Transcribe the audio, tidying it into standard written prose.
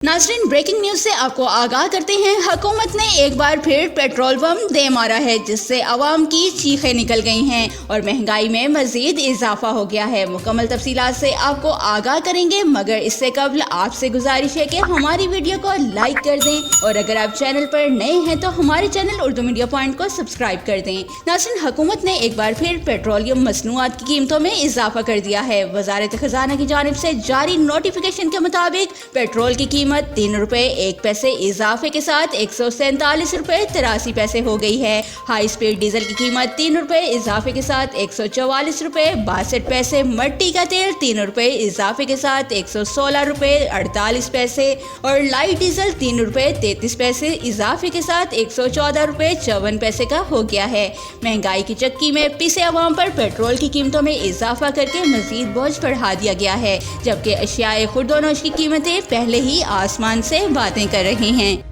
नाज़रीन, breaking news से आपको आगाह करते हैं। हुकूमत ने एक बार फिर पेट्रोल बम दे मारा है, जिससे आवाम की चीखें निकल गई हैं और महंगाई में मजीद इजाफा हो गया है। मुकम्मल तफसीलात से आपको आगाह करेंगे, मगर इससे कबल आपसे गुजारिश है कि हमारी वीडियो को लाइक कर दें और अगर आप चैनल पर नए हैं तो हमारे चैनल उर्दू मीडिया पॉइंट को सब्सक्राइब कर दें। नाज़रीन, हुकूमत ने एक बार फिर पेट्रोलियम मसनूआत की कीमतों में इजाफा कर दिया है। वजारत खजाना की जानिब से जारी नोटिफिकेशन के मुताबिक पेट्रोल की कीमत 3 रुपए 1 पैसे इजाफे के साथ 147 रुपए 83 पैसे हो गई है। हाई स्पीड डीजल की कीमत 3 रुपए इजाफे के साथ 144 रुपए 62 पैसे, मट्टी का तेल 3 रुपए इजाफे के साथ 116 रुपए 48 पैसे और लाइट डीजल 3 रुपए 33 पैसे इजाफे के साथ 114 रुपए 54 पैसे का हो गया है। महंगाई की चक्की में पिसे अवाम पर पेट्रोल की कीमतों में इजाफा करके मजीद बोझ बढ़ा दिया गया है, जबकि अशियाए खुर्दोनोश की कीमतें पहले ही आसमान से बातें कर रही हैं।